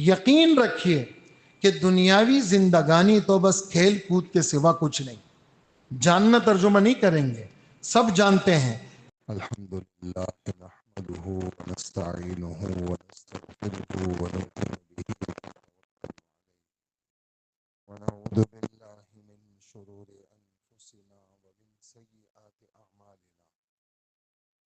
یقین رکھیے کہ دنیاوی زندگانی تو بس کھیل کود کے سوا کچھ نہیں. جاننا ترجمہ نہیں کریں گے، سب جانتے ہیں. الحمد للہ نحمده ونستعینه ونستغفره ونؤمن به ونعوذ بالله من شرور انفسنا ومن سیئات اعمالنا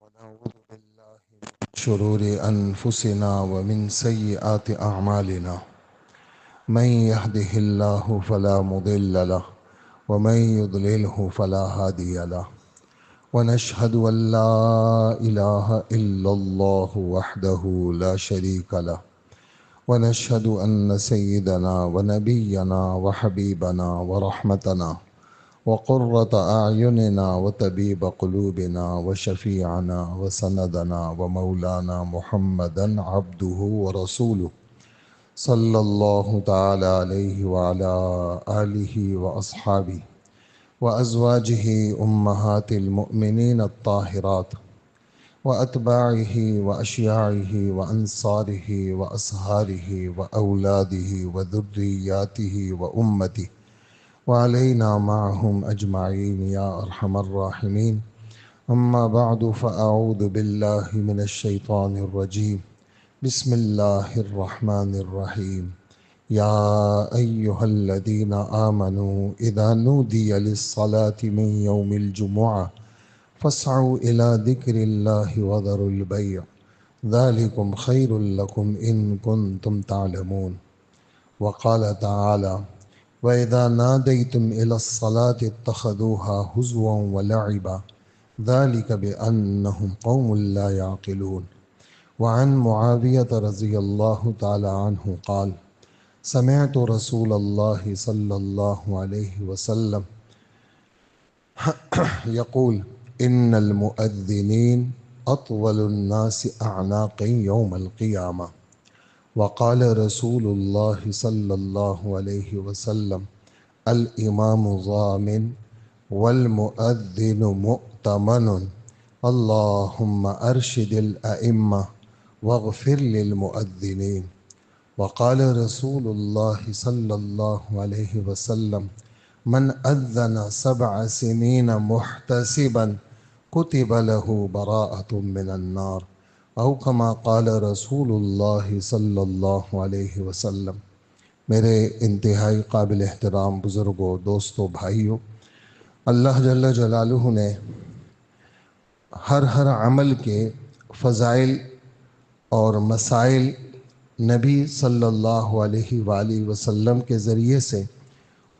ونعوذ بالله من شرور انفسنا ومن سیئات اعمالنا من يهده الله فلا مضل له ومن يضلله فلا هادي له ونشهد أن لا إله إلا الله وحده لا شريك له ونشهد أن سيدنا ونبينا وحبيبنا ورحمتنا وقرة أعيننا وطبيب قلوبنا وشفيعنا وسندنا ومولانا محمدا عبده ورسوله صلى الله تعالى عليه وعلى آله وأصحابه وأزواجه أمهات المؤمنين الطاهرات وأتباعه وأشياعه وأنصاره وأصهاره وأولاده وذرياته وأمته وعلينا معهم أجمعين يا أرحم الراحمين. أما بعد فأعوذ بالله من الشيطان الرجيم. بسم الله الرحمن الرحيم. يا أيها الذين آمنوا إذا نودي للصلاة من يوم الجمعة فاسعوا إلى ذكر الله وذروا البيع ذلكم خير لكم إن كنتم تعلمون. وقال تعالى وإذا ناديتم إلى الصلاة اتخذوها هزوا ولعبا ذلك بأنهم قوم لا يعقلون. وعن معاوية رضي الله تعالى عنه قال سمعت رسول الله صلى الله عليه وسلم يقول إن المؤذنين أطول الناس أعناقا يوم القيامة. وقال رسول الله صلى الله عليه وسلم الإمام ضامن والمؤذن مؤتمن اللهم أرشد الأئمة واغفر للمؤذنين. وقال رسول الله صلى الله عليه وسلم من أذن 7 سنين محتسبا كتب له براءة من النار او كما قال رسول اللہ صلی اللہ علیہ وسلم. میرے انتہائی قابل احترام بزرگوں، دوستوں، بھائیوں، اللہ جل جلالہ نے ہر عمل کے فضائل اور مسائل نبی صلی اللہ علیہ وآلہ وسلم کے ذریعے سے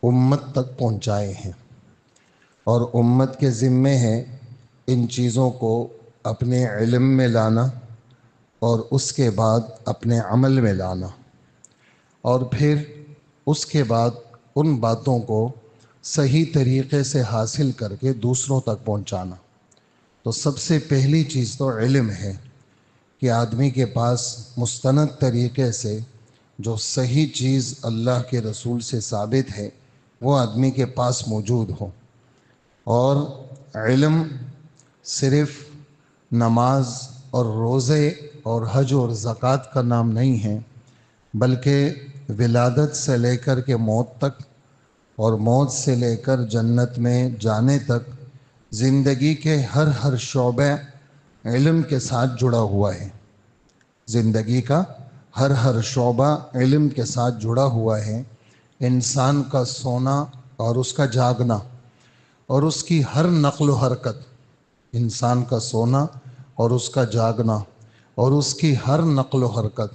امت تک پہنچائے ہیں، اور امت کے ذمے ہیں ان چیزوں کو اپنے علم میں لانا اور اس کے بعد اپنے عمل میں لانا، اور پھر اس کے بعد ان باتوں کو صحیح طریقے سے حاصل کر کے دوسروں تک پہنچانا. تو سب سے پہلی چیز تو علم ہے کہ آدمی کے پاس مستند طریقے سے جو صحیح چیز اللہ کے رسول سے ثابت ہے وہ آدمی کے پاس موجود ہو. اور علم صرف نماز اور روزے اور حج اور زکوٰۃ کا نام نہیں ہے، بلکہ ولادت سے لے کر کے موت تک اور موت سے لے کر جنت میں جانے تک زندگی کے ہر شعبہ علم کے ساتھ جڑا ہوا ہے. زندگی کا ہر شعبہ علم کے ساتھ جڑا ہوا ہے. انسان کا سونا اور اس کا جاگنا اور اس کی ہر نقل و حرکت، انسان کا سونا اور اس کا جاگنا اور اس کی ہر نقل و حرکت،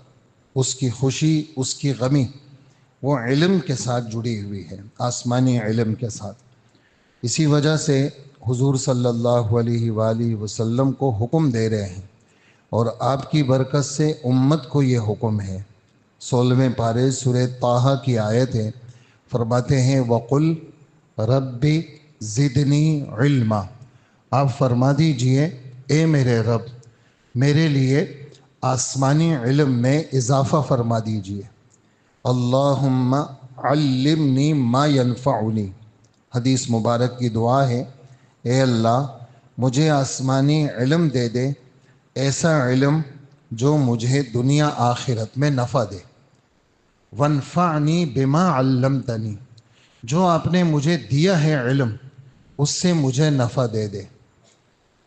اس کی خوشی، اس کی غمی، وہ علم کے ساتھ جڑی ہوئی ہے، آسمانی علم کے ساتھ. اسی وجہ سے حضور صلی اللہ علیہ وآلہ وسلم کو حکم دے رہے ہیں، اور آپ کی برکت سے امت کو یہ حکم ہے. 16ویں پارے سورہ طٰہٰ کی آیت ہے، فرماتے ہیں وَقُلْ رَبِّ زِدْنِی عِلْمًا. آپ فرما دیجئے اے میرے رب، میرے لیے آسمانی علم میں اضافہ فرما دیجئے. اللہم علمنی ما ینفعنی. حدیث مبارک کی دعا ہے، اے اللہ مجھے آسمانی علم دے دے، ایسا علم جو مجھے دنیا آخرت میں نفع دے. وانفعنی بما علمتنی، جو آپ نے مجھے دیا ہے علم اس سے مجھے نفع دے دے،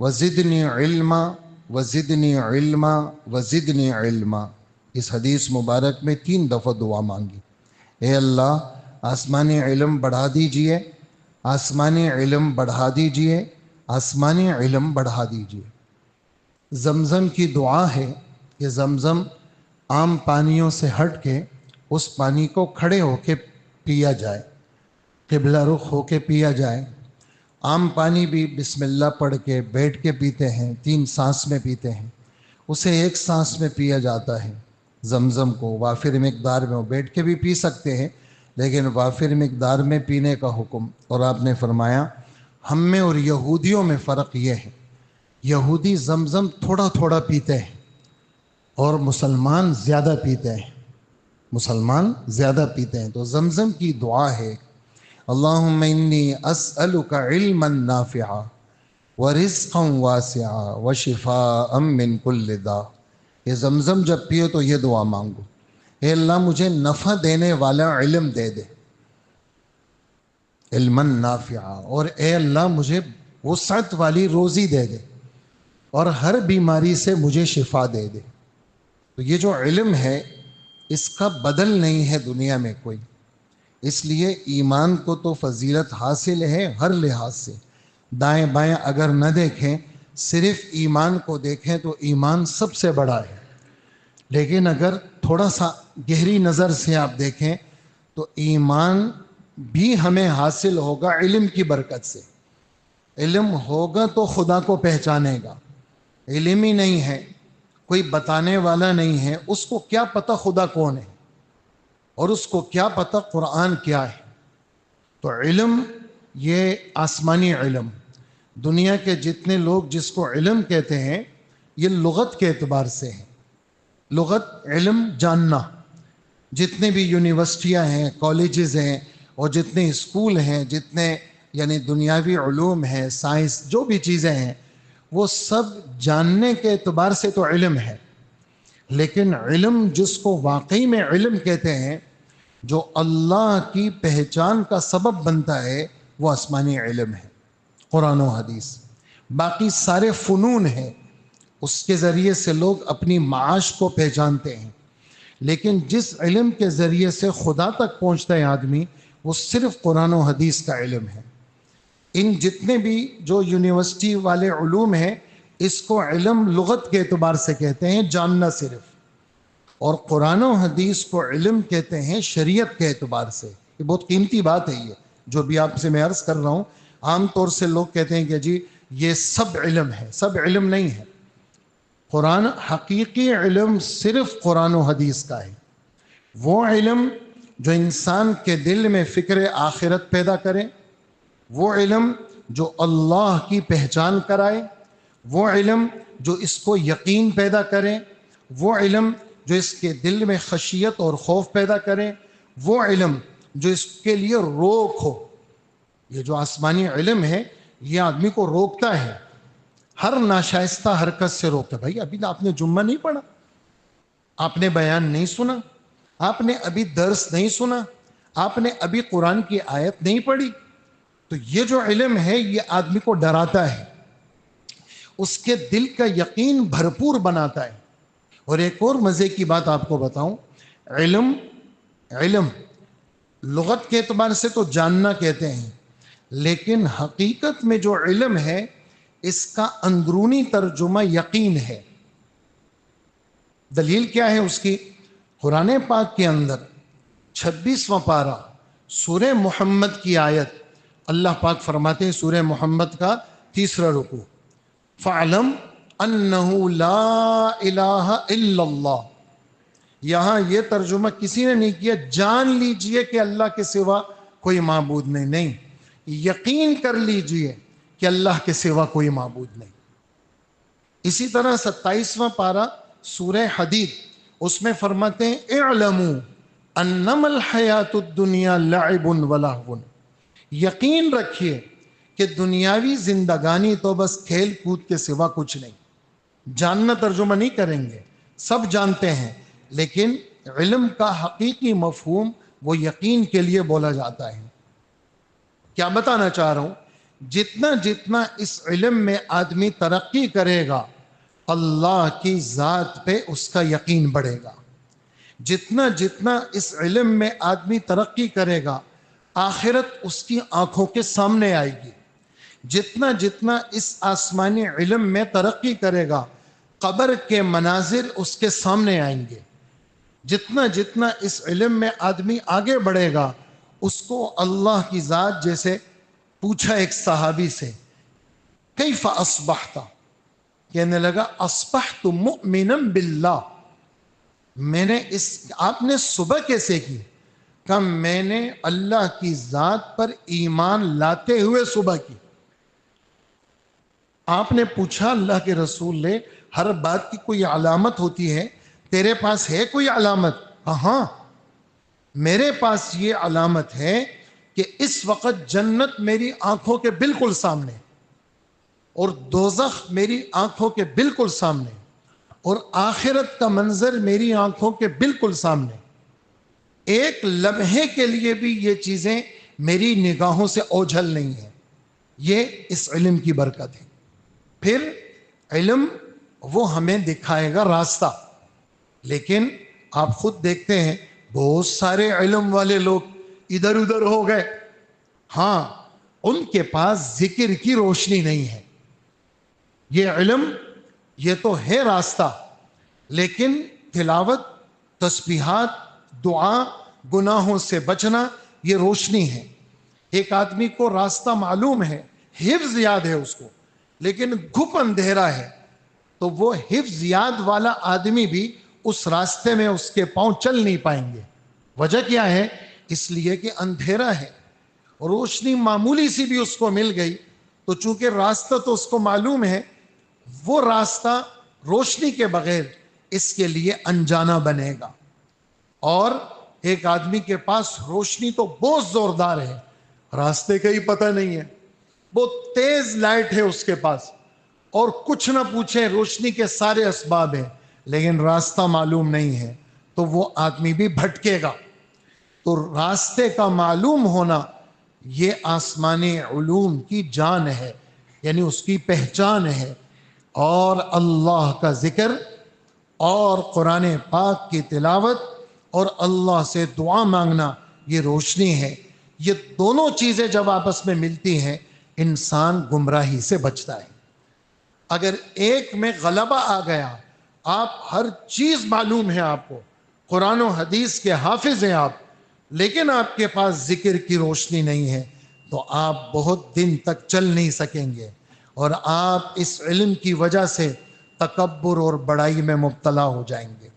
وزدنی علما وزدنی علما وزدنی علما۔ اس حدیث مبارک میں 3 دفعہ دعا مانگی، اے اللہ آسمانی علم بڑھا دیجئے، آسمانی علم بڑھا دیجئے، آسمانی علم بڑھا دیجئے۔ زمزم کی دعا ہے کہ زمزم عام پانیوں سے ہٹ کے اس پانی کو کھڑے ہو کے پیا جائے، قبلہ رخ ہو کے پیا جائے۔ عام پانی بھی بسم اللہ پڑھ کے بیٹھ کے پیتے ہیں، 3 سانس میں پیتے ہیں، اسے 1 سانس میں پیا جاتا ہے۔ زمزم کو وافر مقدار میں وہ بیٹھ کے بھی پی سکتے ہیں، لیکن وافر مقدار میں پینے کا حکم۔ اور آپ نے فرمایا ہم میں اور یہودیوں میں فرق یہ ہے، یہودی زمزم تھوڑا تھوڑا پیتے ہیں اور مسلمان زیادہ پیتے ہیں، مسلمان زیادہ پیتے ہیں۔ تو زمزم کی دعا ہے، اللہم انی اسألک علما نافعا ورزقا واسعا وشفاء من کل داء۔ یہ زمزم جب پیو تو یہ دعا مانگو، اے اللہ مجھے نفع دینے والا علم دے دے، علما نافعا، اور اے اللہ مجھے وسعت والی روزی دے دے، اور ہر بیماری سے مجھے شفا دے دے۔ تو یہ جو علم ہے اس کا بدل نہیں ہے دنیا میں کوئی، اس لیے ایمان کو تو فضیلت حاصل ہے ہر لحاظ سے۔ دائیں بائیں اگر نہ دیکھیں، صرف ایمان کو دیکھیں تو ایمان سب سے بڑا ہے، لیکن اگر تھوڑا سا گہری نظر سے آپ دیکھیں تو ایمان بھی ہمیں حاصل ہوگا علم کی برکت سے۔ علم ہوگا تو خدا کو پہچانے گا، علم ہی نہیں ہے، کوئی بتانے والا نہیں ہے، اس کو کیا پتہ خدا کون ہے، اور اس کو کیا پتہ قرآن کیا ہے۔ تو علم یہ آسمانی علم، دنیا کے جتنے لوگ جس کو علم کہتے ہیں یہ لغت کے اعتبار سے ہیں، لغت علم جاننا۔ جتنے بھی یونیورسٹیاں ہیں، کالجز ہیں، اور جتنے اسکول ہیں، جتنے یعنی دنیاوی علوم ہیں، سائنس، جو بھی چیزیں ہیں، وہ سب جاننے کے اعتبار سے تو علم ہے، لیکن علم جس کو واقعی میں علم کہتے ہیں، جو اللہ کی پہچان کا سبب بنتا ہے، وہ آسمانی علم ہے، قرآن و حدیث۔ باقی سارے فنون ہیں، اس کے ذریعے سے لوگ اپنی معاش کو پہچانتے ہیں، لیکن جس علم کے ذریعے سے خدا تک پہنچتا ہے آدمی، وہ صرف قرآن و حدیث کا علم ہے۔ ان جتنے بھی جو یونیورسٹی والے علوم ہیں، اس کو علم لغت کے اعتبار سے کہتے ہیں، جاننا صرف، اور قرآن و حدیث کو علم کہتے ہیں شریعت کے اعتبار سے۔ یہ بہت قیمتی بات ہے، یہ جو بھی آپ سے میں عرض کر رہا ہوں۔ عام طور سے لوگ کہتے ہیں کہ جی یہ سب علم ہے، سب علم نہیں ہے۔ قرآن حقیقی علم صرف قرآن و حدیث کا ہے، وہ علم جو انسان کے دل میں فکر آخرت پیدا کرے، وہ علم جو اللہ کی پہچان کرائے، وہ علم جو اس کو یقین پیدا کرے، وہ علم جو اس کے دل میں خشیت اور خوف پیدا کرے، وہ علم جو اس کے لیے روک ہو۔ یہ جو آسمانی علم ہے یہ آدمی کو روکتا ہے، ہر ناشائستہ حرکت سے روکتا ہے۔ بھائی ابھی آپ نے جمعہ نہیں پڑھا، آپ نے بیان نہیں سنا، آپ نے ابھی درس نہیں سنا، آپ نے ابھی قرآن کی آیت نہیں پڑھی، تو یہ جو علم ہے یہ آدمی کو ڈراتا ہے، اس کے دل کا یقین بھرپور بناتا ہے۔ اور ایک اور مزے کی بات آپ کو بتاؤں، علم لغت کے اعتبار سے تو جاننا کہتے ہیں، لیکن حقیقت میں جو علم ہے اس کا اندرونی ترجمہ یقین ہے۔ دلیل کیا ہے اس کی؟ قرآن پاک کے اندر 26واں پارہ سورہ محمد کی آیت، اللہ پاک فرماتے ہیں سورہ محمد کا 3 رکوع، فَعْلَمْ أَنَّهُ لَا إِلَٰهَ إِلَّا اللَّهُ۔ یہاں یہ ترجمہ کسی نے نہیں کیا جان لیجئے کہ اللہ کے سوا کوئی معبود نہیں، یقین کر لیجئے کہ اللہ کے سوا کوئی معبود نہیں۔ اسی طرح 27واں پارہ سورہ حدید، اس میں فرماتے ہیں اعلموا انما الحیات الدنیا لعب ولہو، یقین رکھیے کہ دنیاوی زندگانی تو بس کھیل کود کے سوا کچھ نہیں۔ جاننا ترجمہ نہیں کریں گے، سب جانتے ہیں، لیکن علم کا حقیقی مفہوم وہ یقین کے لیے بولا جاتا ہے۔ کیا بتانا چاہ رہا ہوں؟ جتنا جتنا اس علم میں آدمی ترقی کرے گا اللہ کی ذات پہ اس کا یقین بڑھے گا۔ جتنا جتنا اس علم میں آدمی ترقی کرے گا آخرت اس کی آنکھوں کے سامنے آئے گی۔ جتنا جتنا اس آسمانی علم میں ترقی کرے گا قبر کے مناظر اس کے سامنے آئیں گے۔ جتنا جتنا اس علم میں آدمی آگے بڑھے گا اس کو اللہ کی ذات، جیسے پوچھا ایک صحابی سے کیف اصبحت، کہنے لگا اصبحت مؤمنا باللہ، میں نے آپ نے صبح کیسے کی؟ کہ میں نے اللہ کی ذات پر ایمان لاتے ہوئے صبح کی۔ آپ نے پوچھا اللہ کے رسول نے ہر بات کی کوئی علامت ہوتی ہے، تیرے پاس ہے کوئی علامت؟ ہاں میرے پاس یہ علامت ہے کہ اس وقت جنت میری آنکھوں کے بالکل سامنے اور دوزخ میری آنکھوں کے بالکل سامنے اور آخرت کا منظر میری آنکھوں کے بالکل سامنے، ایک لمحے کے لیے بھی یہ چیزیں میری نگاہوں سے اوجھل نہیں ہیں۔ یہ اس علم کی برکت ہے۔ پھر علم وہ ہمیں دکھائے گا راستہ، لیکن آپ خود دیکھتے ہیں بہت سارے علم والے لوگ ادھر ادھر ہو گئے، ہاں ان کے پاس ذکر کی روشنی نہیں ہے۔ یہ علم یہ تو ہے راستہ، لیکن تلاوت، تسبیحات، دعا، گناہوں سے بچنا یہ روشنی ہے۔ ایک آدمی کو راستہ معلوم ہے، حفظ یاد ہے اس کو، لیکن گھپ اندھیرا ہے، تو وہ حفظ یاد والا آدمی بھی اس راستے میں اس کے پاؤں چل نہیں پائیں گے۔ وجہ کیا ہے؟ اس لیے کہ اندھیرا ہے، روشنی معمولی سی بھی اس کو مل گئی تو چونکہ راستہ تو اس کو معلوم ہے، وہ راستہ روشنی کے بغیر اس کے لیے انجانا بنے گا۔ اور ایک آدمی کے پاس روشنی تو بہت زوردار ہے، راستے کا ہی پتہ نہیں ہے، بہت تیز لائٹ ہے اس کے پاس اور کچھ نہ پوچھے روشنی کے سارے اسباب ہیں، لیکن راستہ معلوم نہیں ہے، تو وہ آدمی بھی بھٹکے گا۔ تو راستے کا معلوم ہونا یہ آسمانی علوم کی جان ہے، یعنی اس کی پہچان ہے۔ اور اللہ کا ذکر اور قرآن پاک کی تلاوت اور اللہ سے دعا مانگنا یہ روشنی ہے۔ یہ دونوں چیزیں جب آپس میں ملتی ہیں انسان گمراہی سے بچتا ہے۔ اگر ایک میں غلبہ آ گیا، آپ ہر چیز معلوم ہے، آپ کو قرآن و حدیث کے حافظ ہیں آپ، لیکن آپ کے پاس ذکر کی روشنی نہیں ہے، تو آپ بہت دن تک چل نہیں سکیں گے اور آپ اس علم کی وجہ سے تکبر اور بڑائی میں مبتلا ہو جائیں گے۔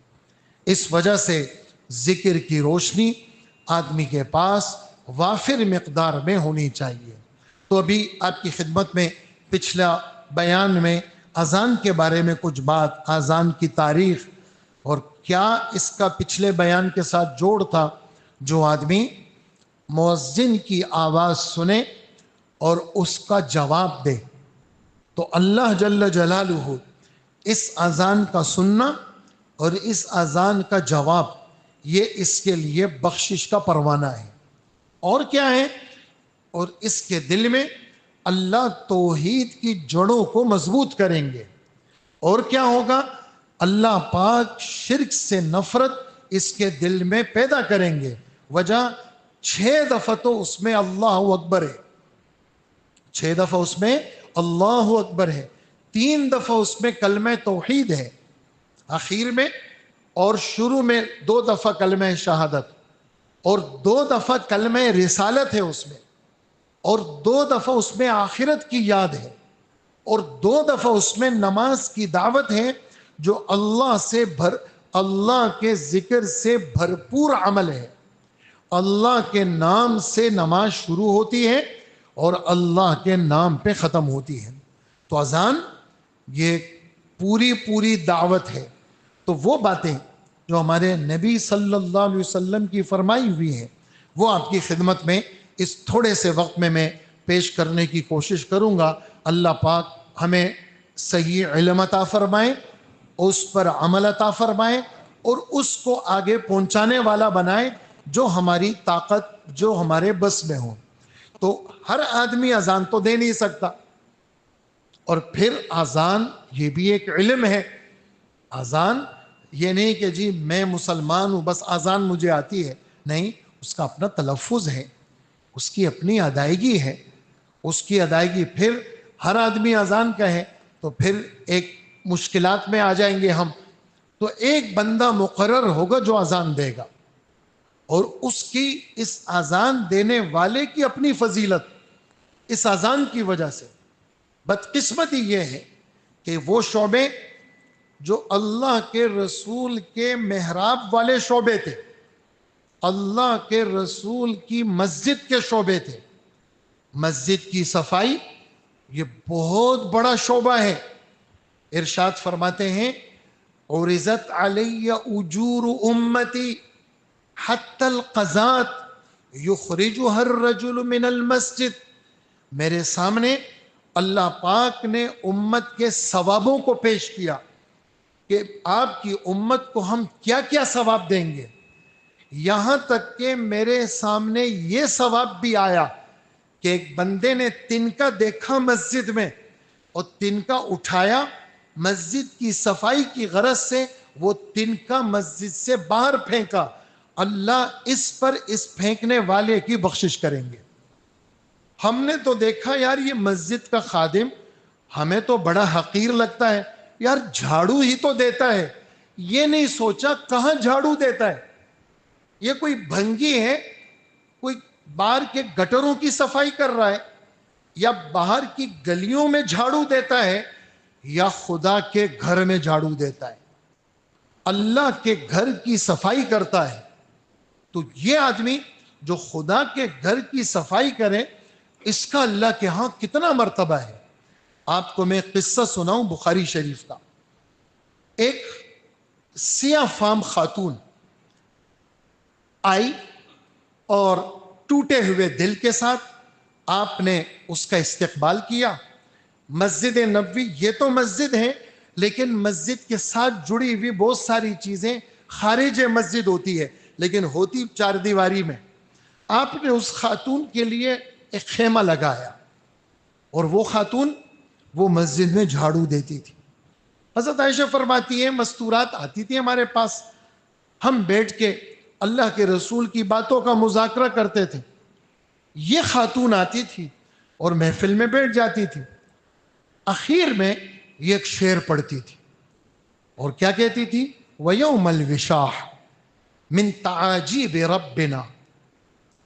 اس وجہ سے ذکر کی روشنی آدمی کے پاس وافر مقدار میں ہونی چاہیے۔ تو ابھی آپ کی خدمت میں پچھلا بیان میں اذان کے بارے میں کچھ بات، اذان کی تاریخ اور کیا اس کا پچھلے بیان کے ساتھ جوڑ تھا، جو آدمی مؤذن کی آواز سنے اور اس کا جواب دے تو اللہ جل جلالہ اس اذان کا سننا اور اس اذان کا جواب یہ اس کے لیے بخشش کا پروانہ ہے۔ اور کیا ہے؟ اور اس کے دل میں اللہ توحید کی جڑوں کو مضبوط کریں گے۔ اور کیا ہوگا؟ اللہ پاک شرک سے نفرت اس کے دل میں پیدا کریں گے۔ وجہ 6 دفعہ تو اس میں اللہ اکبر ہے، 6 دفعہ اس میں اللہ اکبر ہے، 3 دفعہ اس میں کلمہ توحید ہے آخر میں، اور شروع میں 2 دفعہ کلمہ شہادت، اور 2 دفعہ کلمہ رسالت ہے اس میں، اور 2 دفعہ اس میں آخرت کی یاد ہے، اور 2 دفعہ اس میں نماز کی دعوت ہے، جو اللہ کے ذکر سے بھرپور عمل ہے۔ اللہ کے نام سے نماز شروع ہوتی ہے اور اللہ کے نام پہ ختم ہوتی ہے۔ تو اذان یہ پوری دعوت ہے۔ تو وہ باتیں جو ہمارے نبی صلی اللہ علیہ وسلم کی فرمائی ہوئی ہیں وہ آپ کی خدمت میں اس تھوڑے سے وقت میں پیش کرنے کی کوشش کروں گا۔ اللہ پاک ہمیں صحیح علم عطا فرمائے، اس پر عمل عطا فرمائے، اور اس کو آگے پہنچانے والا بنائے جو ہماری طاقت، جو ہمارے بس میں ہو. تو ہر آدمی اذان تو دے نہیں سکتا. اور پھر اذان یہ بھی ایک علم ہے. اذان یہ نہیں کہ جی میں مسلمان ہوں بس اذان مجھے آتی ہے، نہیں، اس کا اپنا تلفظ ہے، اس کی اپنی ادائیگی ہے. اس کی ادائیگی پھر ہر آدمی اذان کہے تو پھر ایک مشکلات میں آ جائیں گے ہم. تو ایک بندہ مقرر ہوگا جو اذان دے گا، اور اس کی، اس اذان دینے والے کی اپنی فضیلت اس اذان کی وجہ سے. بدقسمتی یہ ہے کہ وہ شعبے جو اللہ کے رسول کے محراب والے شعبے تھے، اللہ کے رسول کی مسجد کے شعبے تھے. مسجد کی صفائی یہ بہت بڑا شعبہ ہے. ارشاد فرماتے ہیں عرضت علی اجور امتی حتی القضات یخرجها الرجل من المسجد. میرے سامنے اللہ پاک نے امت کے ثوابوں کو پیش کیا کہ آپ کی امت کو ہم کیا کیا ثواب دیں گے. یہاں تک کہ میرے سامنے یہ ثواب بھی آیا کہ ایک بندے نے تنکا دیکھا مسجد میں اور تنکا اٹھایا، مسجد کی صفائی کی غرض سے وہ تنکا مسجد سے باہر پھینکا، اللہ اس پر اس پھینکنے والے کی بخشش کریں گے. ہم نے تو دیکھا یار یہ مسجد کا خادم ہمیں تو بڑا حقیر لگتا ہے، یار جھاڑو ہی تو دیتا ہے. یہ نہیں سوچا کہاں جھاڑو دیتا ہے. یہ کوئی بھنگی ہے، کوئی باہر کے گٹروں کی صفائی کر رہا ہے، یا باہر کی گلیوں میں جھاڑو دیتا ہے، یا خدا کے گھر میں جھاڑو دیتا ہے، اللہ کے گھر کی صفائی کرتا ہے. تو یہ آدمی جو خدا کے گھر کی صفائی کرے اس کا اللہ کے ہاں کتنا مرتبہ ہے. آپ کو میں قصہ سناؤں بخاری شریف کا. ایک سیاہ فام خاتون آئی اور ٹوٹے ہوئے دل کے ساتھ آپ نے اس کا استقبال کیا. مسجد نبوی یہ تو مسجد ہے، لیکن مسجد کے ساتھ جڑی ہوئی بہت ساری چیزیں خارج مسجد ہوتی ہے، لیکن ہوتی چار دیواری میں. آپ نے اس خاتون کے لیے ایک خیمہ لگایا اور وہ خاتون وہ مسجد میں جھاڑو دیتی تھی. حضرت عائشہ فرماتی ہے مستورات آتی تھی ہمارے پاس، ہم بیٹھ کے اللہ کے رسول کی باتوں کا مذاکرہ کرتے تھے. یہ خاتون آتی تھی اور محفل میں بیٹھ جاتی تھی. اخیر میں یہ ایک شعر پڑھتی تھی اور کیا کہتی تھی؟ وَيَوْمَ الْوِشَاحِ مِن تَعَاجِيبِ رَبِّنَا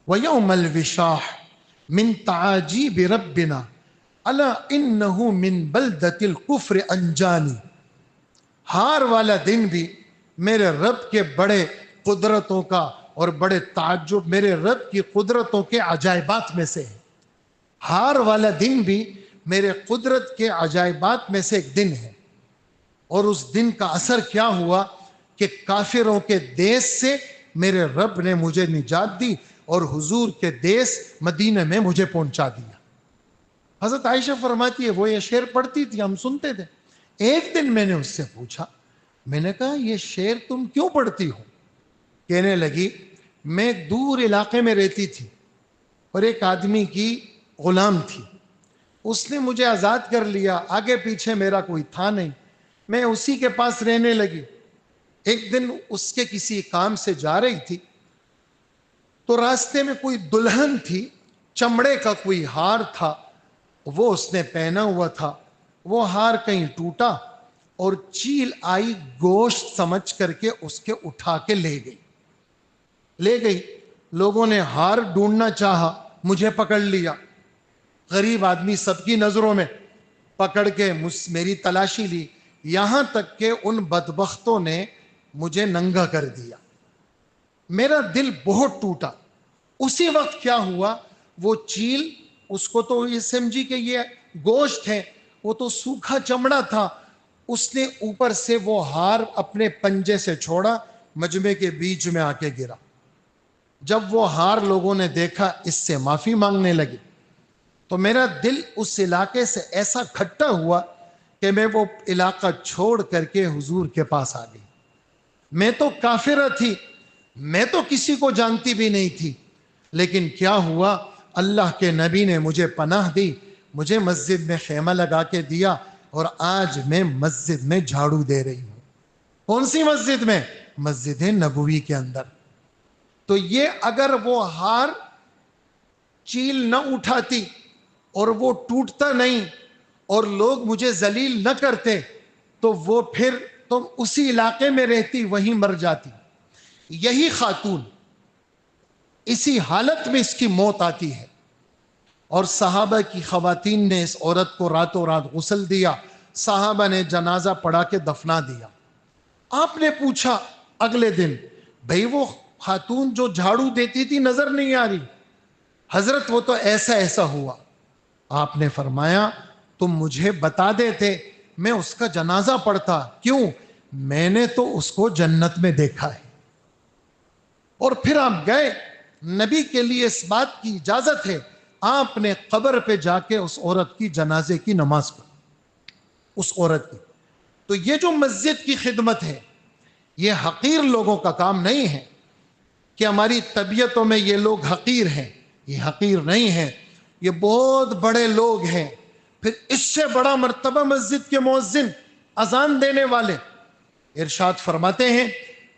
وَيَوْمَ الْوِشَاحِ مِن تَعَاجِيبِ رَبِّنَا أَلَا إِنَّهُ مِن بَلْدَةِ الْكُفْرِ أَنْجَانِ. ہار والا دن بھی میرے رب کے بڑے قدرتوں کا اور بڑے تعجب، میرے رب کی قدرتوں کے عجائبات میں سے ہے. ہار والا دن بھی میرے قدرت کے عجائبات میں سے ایک دن ہے. اور اس دن کا اثر کیا ہوا کہ کافروں کے دیس سے میرے رب نے مجھے نجات دی اور حضور کے دیس مدینہ میں مجھے پہنچا دیا. حضرت عائشہ فرماتی ہے وہ یہ شعر پڑھتی تھی، ہم سنتے تھے. ایک دن میں نے اس سے پوچھا، میں نے کہا یہ شعر تم کیوں پڑھتی ہو؟ کہنے لگی میں ایک دور علاقے میں رہتی تھی اور ایک آدمی کی غلام تھی، اس نے مجھے آزاد کر لیا، آگے پیچھے میرا کوئی تھا نہیں، میں اسی کے پاس رہنے لگی. ایک دن اس کے کسی کام سے جا رہی تھی تو راستے میں کوئی دلہن تھی، چمڑے کا کوئی ہار تھا وہ اس نے پہنا ہوا تھا. وہ ہار کہیں ٹوٹا اور چیل آئی گوشت سمجھ کر کے اس کے اٹھا کے لے گئی. لوگوں نے ہار ڈھونڈنا چاہا، مجھے پکڑ لیا. غریب آدمی سب کی نظروں میں پکڑ کے میری تلاشی لی، یہاں تک کہ ان بدبختوں نے مجھے ننگا کر دیا. میرا دل بہت ٹوٹا. اسی وقت کیا ہوا، وہ چیل، اس کو تو یہ سمجھی کہ یہ گوشت ہے، وہ تو سوکھا چمڑا تھا. اس نے اوپر سے وہ ہار اپنے پنجے سے چھوڑا، مجمع کے بیچ میں آ کے گرا. جب وہ ہار لوگوں نے دیکھا اس سے معافی مانگنے لگے تو میرا دل اس علاقے سے ایسا کھٹا ہوا کہ میں وہ علاقہ چھوڑ کر کے حضور کے پاس آ گئی. میں تو کافرہ تھی، میں تو کسی کو جانتی بھی نہیں تھی، لیکن کیا ہوا، اللہ کے نبی نے مجھے پناہ دی، مجھے مسجد میں خیمہ لگا کے دیا، اور آج میں مسجد میں جھاڑو دے رہی ہوں۔ کون سی مسجد میں؟ مسجد نبوی کے اندر۔ تو یہ اگر وہ ہار چیل نہ اٹھاتی اور وہ ٹوٹتا نہیں اور لوگ مجھے ذلیل نہ کرتے تو وہ پھر تم اسی علاقے میں رہتی، وہیں مر جاتی۔ یہی خاتون اسی حالت میں اس کی موت آتی ہے، اور صحابہ کی خواتین نے اس عورت کو راتوں رات غسل دیا، صحابہ نے جنازہ پڑھا کے دفنا دیا۔ آپ نے پوچھا اگلے دن، بھئی وہ خاتون جو جھاڑو دیتی تھی نظر نہیں آ رہی؟ حضرت وہ تو ایسا ایسا ہوا۔ آپ نے فرمایا تم مجھے بتا دیتے، میں اس کا جنازہ پڑھتا۔ کیوں؟ میں نے تو اس کو جنت میں دیکھا ہے۔ اور پھر آپ گئے، نبی کے لیے اس بات کی اجازت ہے، آپ نے قبر پہ جا کے اس عورت کی جنازے کی نماز پڑھی، اس عورت کی۔ تو یہ جو مسجد کی خدمت ہے، یہ حقیر لوگوں کا کام نہیں ہے کہ ہماری طبیعتوں میں یہ لوگ حقیر ہیں، یہ حقیر نہیں ہیں، یہ بہت بڑے لوگ ہیں۔ پھر اس سے بڑا مرتبہ مسجد کے مؤذن، اذان دینے والے۔ ارشاد فرماتے ہیں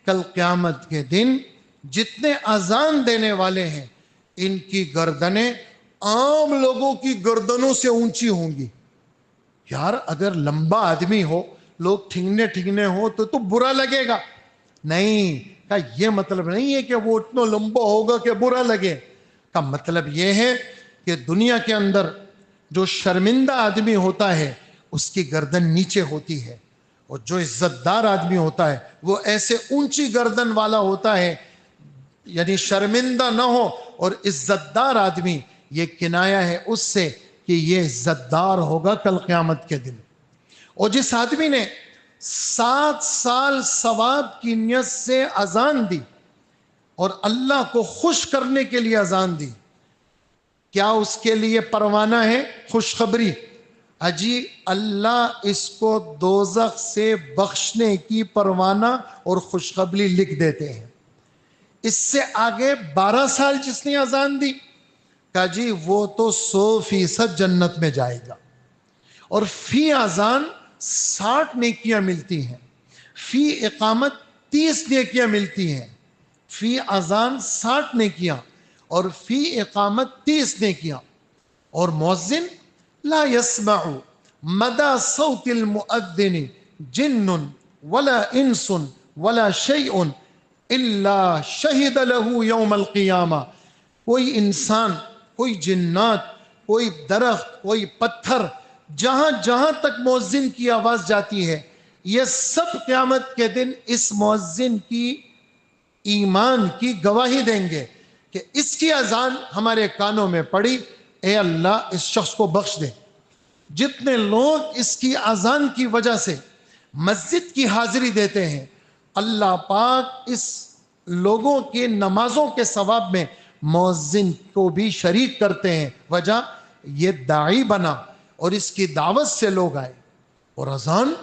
کل قیامت کے دن جتنے اذان دینے والے ہیں ان کی گردنیں عام لوگوں کی گردنوں سے اونچی ہوں گی۔ یار اگر لمبا آدمی ہو، لوگ ٹھنگنے ٹھنگنے ہو تو برا لگے گا؟ نہیں، کا یہ مطلب نہیں ہے کہ وہ اتنا لمبا ہوگا کہ برا لگے۔ کا مطلب یہ ہے کہ دنیا کے اندر جو شرمندہ آدمی ہوتا ہے اس کی گردن نیچے ہوتی ہے، اور جو عزت دار آدمی ہوتا ہے وہ ایسے اونچی گردن والا ہوتا ہے، یعنی شرمندہ نہ ہو اور عزت دار آدمی، یہ کنایہ ہے اس سے کہ یہ عزت دار ہوگا کل قیامت کے دن۔ اور جس آدمی نے 7 سال ثواب کی نیت سے اذان دی اور اللہ کو خوش کرنے کے لیے اذان دی، کیا اس کے لیے پروانہ ہے؟ خوشخبری، اجی اللہ اس کو دوزخ سے بخشنے کی پروانہ اور خوشخبری لکھ دیتے ہیں۔ اس سے آگے 12 سال جس نے اذان دی، کہا جی وہ تو 100% جنت میں جائے گا، اور فی اذان 60 نیکیاں ملتی ہیں، فی اقامت 30 نیکیاں ملتی ہیں، فی اذان 60 نیکیاں اور فی اقامت 30 نیکیاں۔ اور مؤذن لا يسمع مدى صوت المؤذن جن ولا انس ولا شيء الا شهد له يوم القیامہ۔ کوئی انسان، کوئی جنات، کوئی درخت، کوئی پتھر، جہاں جہاں تک مؤذن کی آواز جاتی ہے، یہ سب قیامت کے دن اس مؤذن کی ایمان کی گواہی دیں گے کہ اس کی اذان ہمارے کانوں میں پڑی، اے اللہ اس شخص کو بخش دے۔ جتنے لوگ اس کی اذان کی وجہ سے مسجد کی حاضری دیتے ہیں، اللہ پاک اس لوگوں کے نمازوں کے ثواب میں مؤذن کو بھی شریک کرتے ہیں۔ وجہ یہ داعی بنا اور اس کی دعوت سے لوگ آئے۔ اور اذان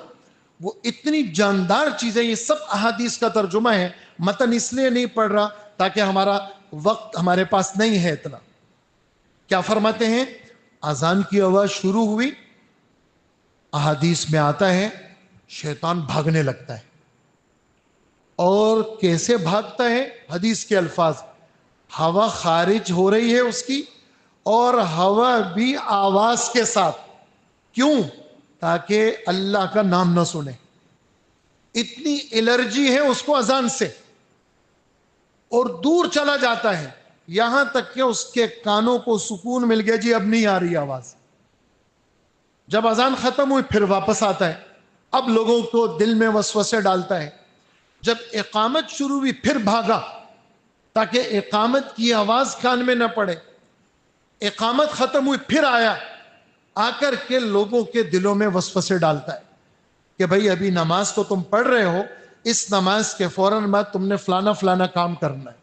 وہ اتنی جاندار چیزیں، یہ سب احادیث کا ترجمہ ہے، متن اس لیے نہیں پڑھ رہا تاکہ ہمارا وقت ہمارے پاس نہیں ہے اتنا۔ کیا فرماتے ہیں؟ اذان کی آواز شروع ہوئی، احادیث میں آتا ہے شیطان بھاگنے لگتا ہے۔ اور کیسے بھاگتا ہے؟ حدیث کے الفاظ، ہوا خارج ہو رہی ہے اس کی، اور ہوا بھی آواز کے ساتھ۔ کیوں؟ تاکہ اللہ کا نام نہ سنے۔ اتنی الرجی ہے اس کو اذان سے، اور دور چلا جاتا ہے یہاں تک کہ اس کے کانوں کو سکون مل گیا، جی اب نہیں آ رہی آواز۔ جب اذان ختم ہوئی پھر واپس آتا ہے، اب لوگوں کو دل میں وسوسے ڈالتا ہے۔ جب اقامت شروع ہوئی پھر بھاگا تاکہ اقامت کی آواز کان میں نہ پڑے۔ اقامت ختم ہوئی پھر آیا، آ کر کے لوگوں کے دلوں میں وسوسے ڈالتا ہے کہ بھئی ابھی نماز تو تم پڑھ رہے ہو، اس نماز کے فوراً بعد تم نے فلانا فلانا کام کرنا ہے۔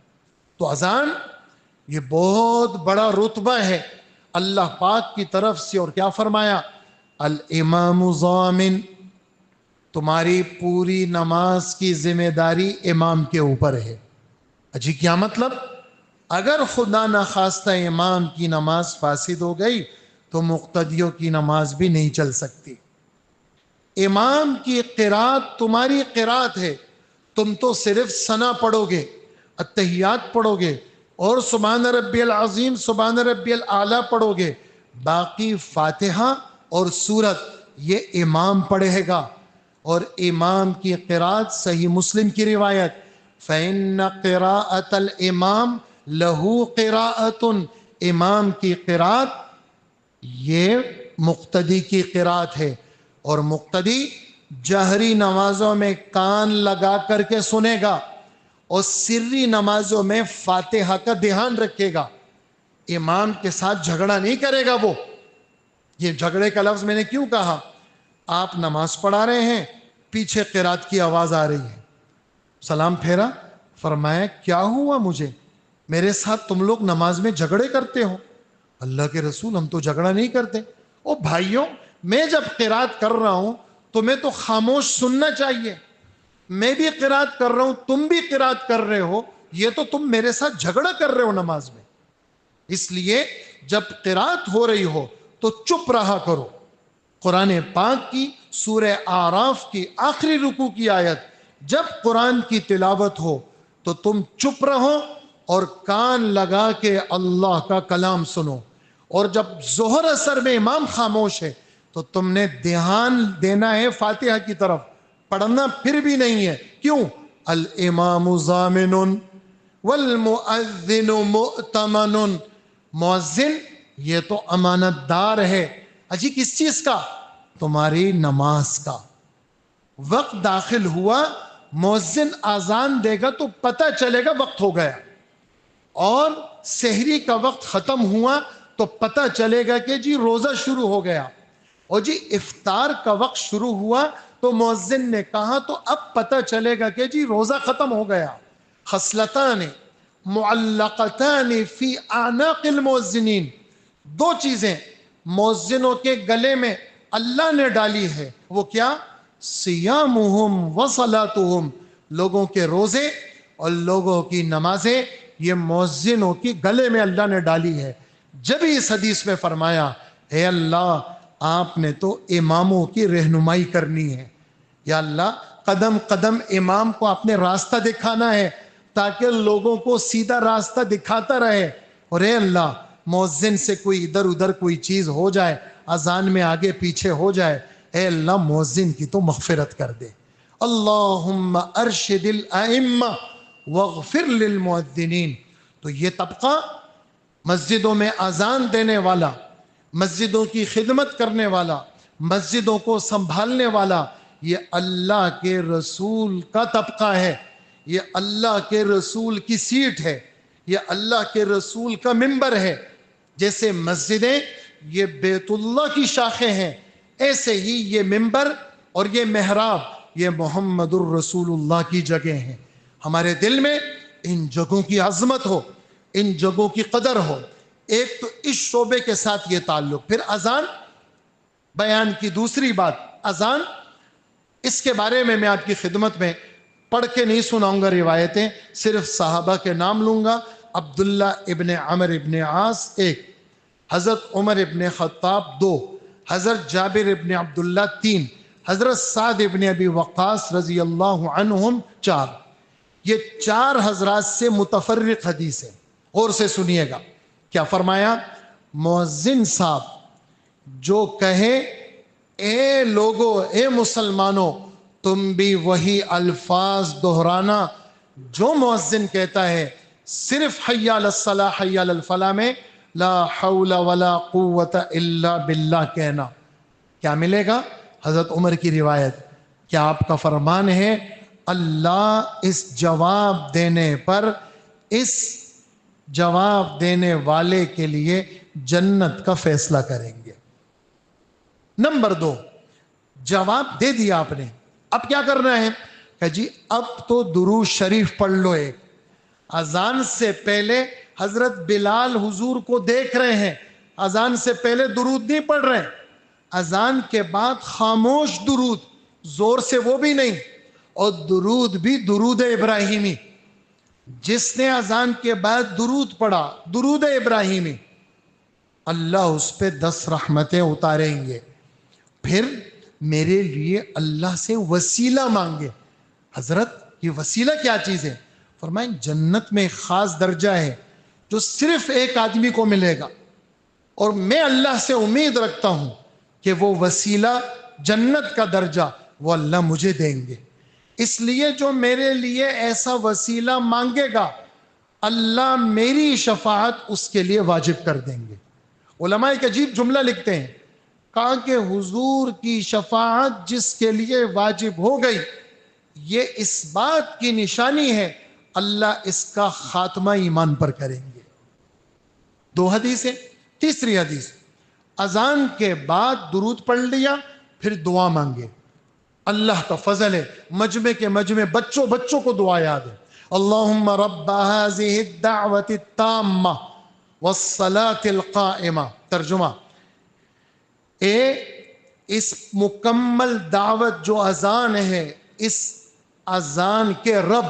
تو اذان یہ بہت بڑا رتبہ ہے اللہ پاک کی طرف سے۔ اور کیا فرمایا؟ الامام ضامن، تمہاری پوری نماز کی ذمہ داری امام کے اوپر ہے۔ اجی کیا مطلب؟ اگر خدا نخواستہ امام کی نماز فاسد ہو گئی تو مقتدیوں کی نماز بھی نہیں چل سکتی۔ امام کی قرات تمہاری قرات ہے، تم تو صرف ثنا پڑھو گے، اتحیات پڑھو گے اور سبحان ربی العظیم سبحان ربی الاعلیٰ پڑھو گے، باقی فاتحہ اور سورت یہ امام پڑھے گا۔ اور امام کی قرات صحیح مسلم کی روایت، فَإِنَّ قِرَاءَةَ الْإِمَامِ لَهُ قِرَاءَةٌ، امام کی قرات یہ مقتدی کی قرات ہے، اور مقتدی جہری نمازوں میں کان لگا کر کے سنے گا اور سری نمازوں میں فاتحہ کا دھیان رکھے گا، امام کے ساتھ جھگڑا نہیں کرے گا۔ وہ یہ جھگڑے کا لفظ میں نے کیوں کہا؟ آپ نماز پڑھا رہے ہیں، پیچھے قرات کی آواز آ رہی ہے، سلام پھیرا، فرمایا کیا ہوا مجھے؟ میرے ساتھ تم لوگ نماز میں جھگڑے کرتے ہو؟ اللہ کے رسول ہم تو جھگڑا نہیں کرتے۔ او بھائیوں، میں جب قرات کر رہا ہوں تمہیں تو خاموش سننا چاہیے، میں بھی قرات کر رہا ہوں تم بھی قرات کر رہے ہو، یہ تو تم میرے ساتھ جھگڑا کر رہے ہو نماز میں۔ اس لیے جب قرات ہو رہی ہو تو چپ رہا کرو۔ قرآن پاک کی سورہ اعراف کی آخری رکوع کی آیت، جب قرآن کی تلاوت ہو تو تم چپ رہو اور کان لگا کے اللہ کا کلام سنو، اور جب ظہر اثر میں امام خاموش ہے تو تم نے دھیان دینا ہے فاتحہ کی طرف، پڑھنا پھر بھی نہیں ہے۔ کیوں؟ الامام ضامن والمؤذن مؤتمن، مؤذن یہ تو امانت دار ہے۔ اجی کس چیز کا؟ تمہاری نماز کا۔ وقت داخل ہوا، مؤذن اذان دے گا تو پتہ چلے گا وقت ہو گیا، اور سحری کا وقت ختم ہوا تو پتہ چلے گا کہ جی روزہ شروع ہو گیا، اور جی افطار کا وقت شروع ہوا تو مؤذن نے کہا تو اب پتہ چلے گا کہ جی روزہ ختم ہو گیا۔ خصلتان معلقتان فی اعناق المؤذنین، دو چیزیں مؤذنوں کے گلے میں اللہ نے ڈالی ہے، وہ کیا؟ صیامہم وصلاتہم، لوگوں کے روزے اور لوگوں کی نمازیں، یہ مؤذنوں کی گلے میں اللہ نے ڈالی ہے۔ جب اس حدیث میں فرمایا اے اللہ آپ نے تو اماموں کی رہنمائی کرنی ہے، یا اللہ قدم قدم امام کو آپ نے راستہ دکھانا ہے تاکہ لوگوں کو سیدھا راستہ دکھاتا رہے، اور اے اللہ مؤذن سے کوئی ادھر ادھر کوئی چیز ہو جائے، اذان میں آگے پیچھے ہو جائے، اے اللہ مؤذن کی تو مغفرت کر دے۔ اللہم ارشد الائمہ واغفر للمؤذنین۔ تو یہ طبقہ مسجدوں میں اذان دینے والا، مسجدوں کی خدمت کرنے والا، مسجدوں کو سنبھالنے والا، یہ اللہ کے رسول کا طبقہ ہے، یہ اللہ کے رسول کی سیٹ ہے، یہ اللہ کے رسول کا منبر ہے۔ جیسے مسجدیں یہ بیت اللہ کی شاخیں ہیں، ایسے ہی یہ منبر اور یہ محراب یہ محمد الرسول اللہ کی جگہ ہیں۔ ہمارے دل میں ان جگہوں کی عظمت ہو، ان جگہوں کی قدر ہو۔ ایک تو اس شعبے کے ساتھ یہ تعلق۔ پھر اذان، بیان کی دوسری بات اذان، اس کے بارے میں آپ کی خدمت میں پڑھ کے نہیں سناؤں گا روایتیں، صرف صحابہ کے نام لوں گا۔ عبداللہ ابن عمر ابن عاص 1، حضرت عمر ابن خطاب 2، حضرت جابر ابن عبداللہ 3، حضرت سعد ابن ابی وقاص رضی اللہ عنہم 4۔ یہ 4 حضرات سے متفرق حدیث ہے، غور سے سنیے گا۔ کیا فرمایا؟ مؤذن صاحب جو کہے اے لوگو، اے مسلمانوں، تم بھی وہی الفاظ دہرانا جو مؤذن کہتا ہے، صرف حی علی الصلاح حی علی الفلاح میں لا حول ولا قوت الا باللہ کہنا۔ کیا ملے گا؟ حضرت عمر کی روایت، کیا آپ کا فرمان ہے اللہ اس جواب دینے پر، اس جواب دینے والے کے لیے جنت کا فیصلہ کریں گے۔ نمبر 2، جواب دے دیا آپ نے، اب کیا کرنا ہے؟ کہ جی اب تو درود شریف پڑھ لو۔ ایک اذان سے پہلے حضرت بلال حضور کو دیکھ رہے ہیں، اذان سے پہلے درود نہیں پڑھ رہے، اذان کے بعد خاموش درود، زور سے وہ بھی نہیں، اور درود بھی درود ابراہیمی. جس نے اذان کے بعد درود پڑھا، درود ابراہیمی، اللہ اس پہ 10 رحمتیں اتاریں گے. پھر میرے لیے اللہ سے وسیلہ مانگے. حضرت یہ وسیلہ کیا چیز ہے؟ فرمائیں جنت میں ایک خاص درجہ ہے جو صرف ایک آدمی کو ملے گا، اور میں اللہ سے امید رکھتا ہوں کہ وہ وسیلہ جنت کا درجہ وہ اللہ مجھے دیں گے. اس لیے جو میرے لیے ایسا وسیلہ مانگے گا، اللہ میری شفاعت اس کے لیے واجب کر دیں گے. علماء ایک عجیب جملہ لکھتے ہیں، کہا کہ حضور کی شفاعت جس کے لیے واجب ہو گئی، یہ اس بات کی نشانی ہے اللہ اس کا خاتمہ ایمان پر کریں گے. 2 حدیثیں. تیسری حدیث، اذان کے بعد درود پڑھ لیا پھر دعا مانگے. اللہ کا فضل ہے، مجمع کے مجمع بچوں کو دعا یاد ہے. اللہم رب هذه الدعوة التامة والصلاة القائمة. ترجمہ، اس مکمل دعوت جو اذان ہے، اس اذان کے رب،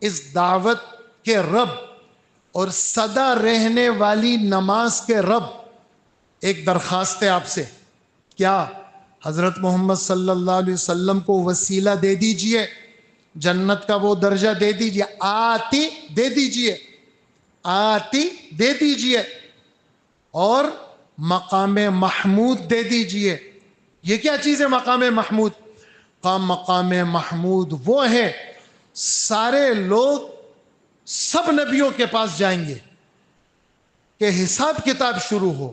اس دعوت کے رب، اور سدا رہنے والی نماز کے رب، ایک درخواست ہے آپ سے. کیا؟ حضرت محمد صلی اللہ علیہ وسلم کو وسیلہ دے دیجئے، جنت کا وہ درجہ دے دیجئے، آتی دے دیجئے، آتی دے دیجئے، اور مقام محمود دے دیجئے. یہ کیا چیز ہے مقام محمود؟ مقام محمود وہ ہے، سارے لوگ سب نبیوں کے پاس جائیں گے کہ حساب کتاب شروع ہو.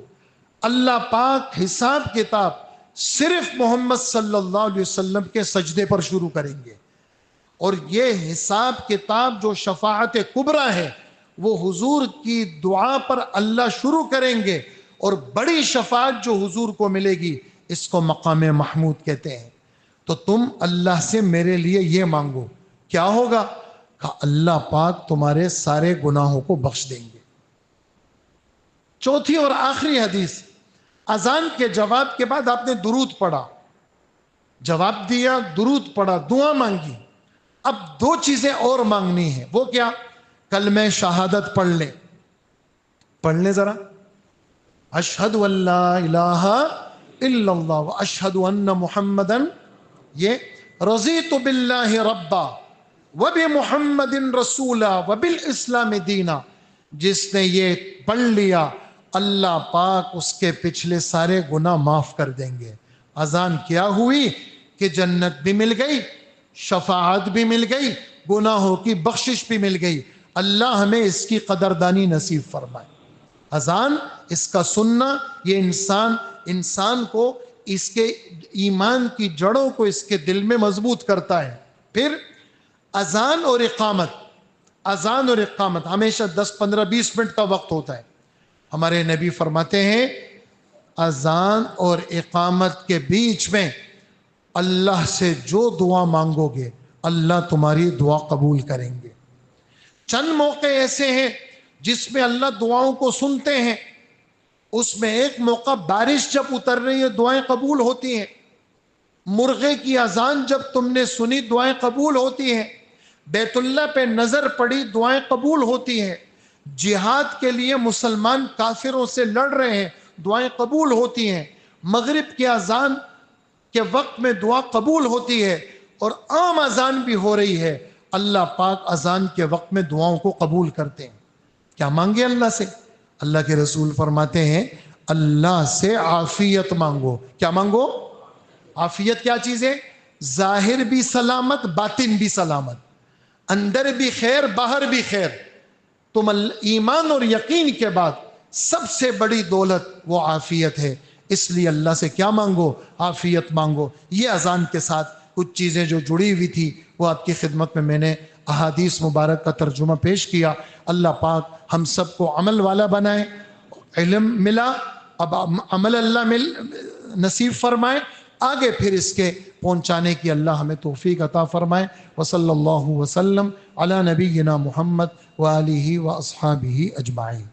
اللہ پاک حساب کتاب صرف محمد صلی اللہ علیہ وسلم کے سجدے پر شروع کریں گے، اور یہ حساب کتاب جو شفاعت کبریٰ ہے وہ حضور کی دعا پر اللہ شروع کریں گے، اور بڑی شفاعت جو حضور کو ملے گی اس کو مقام محمود کہتے ہیں. تو تم اللہ سے میرے لیے یہ مانگو. کیا ہوگا؟ کہ اللہ پاک تمہارے سارے گناہوں کو بخش دیں گے. چوتھی اور آخری حدیث، اذان کے جواب کے بعد آپ نے درود پڑھا، جواب دیا، درود پڑھا، دعا مانگی. اب 2 چیزیں اور مانگنی ہیں. وہ کیا؟ کلمہ شہادت پڑھ لیں. پڑھ لیں ذرا، اشہد ان لا الہ الا اللہ واشہد ان محمدن، یہ رضیت باللہ ربا وبمحمد رسولا وبالاسلام دینا. جس نے یہ پڑھ لیا اللہ پاک اس کے پچھلے سارے گناہ معاف کر دیں گے. اذان کیا ہوئی کہ جنت بھی مل گئی، شفاعت بھی مل گئی، گناہوں کی بخشش بھی مل گئی. اللہ ہمیں اس کی قدردانی نصیب فرمائے. اذان، اس کا سننا، یہ انسان کو اس کے ایمان کی جڑوں کو اس کے دل میں مضبوط کرتا ہے. پھر اذان اور اقامت ہمیشہ 10-15-20 منٹ کا وقت ہوتا ہے. ہمارے نبی فرماتے ہیں اذان اور اقامت کے بیچ میں اللہ سے جو دعا مانگو گے اللہ تمہاری دعا قبول کریں گے. چند موقع ایسے ہیں جس میں اللہ دعاؤں کو سنتے ہیں. اس میں ایک موقع بارش جب اتر رہی ہے دعائیں قبول ہوتی ہیں، مرغے کی اذان جب تم نے سنی دعائیں قبول ہوتی ہیں، بیت اللہ پہ نظر پڑی دعائیں قبول ہوتی ہیں، جہاد کے لیے مسلمان کافروں سے لڑ رہے ہیں دعائیں قبول ہوتی ہیں، مغرب کی اذان کے وقت میں دعا قبول ہوتی ہے، اور عام اذان بھی ہو رہی ہے. اللہ پاک اذان کے وقت میں دعاؤں کو قبول کرتے ہیں. کیا مانگے اللہ سے؟ اللہ کے رسول فرماتے ہیں اللہ سے عافیت مانگو. کیا مانگو؟ عافیت کیا چیز ہے؟ ظاہر بھی سلامت، باطن بھی سلامت، اندر بھی خیر، باہر بھی خیر. تم ایمان اور یقین کے بعد سب سے بڑی دولت وہ عافیت ہے. اس لیے اللہ سے کیا مانگو؟ عافیت مانگو. یہ اذان کے ساتھ کچھ چیزیں جو جڑی ہوئی تھی وہ آپ کی خدمت میں نے احادیث مبارک کا ترجمہ پیش کیا. اللہ پاک ہم سب کو عمل والا بنائے. علم ملا، اب عمل اللہ نصیب فرمائے، آگے پھر اس کے پہنچانے کی اللہ ہمیں توفیق عطا فرمائے. وصلی اللہ وسلم علی نبینا محمد وآلہ واصحابہ اجمعین.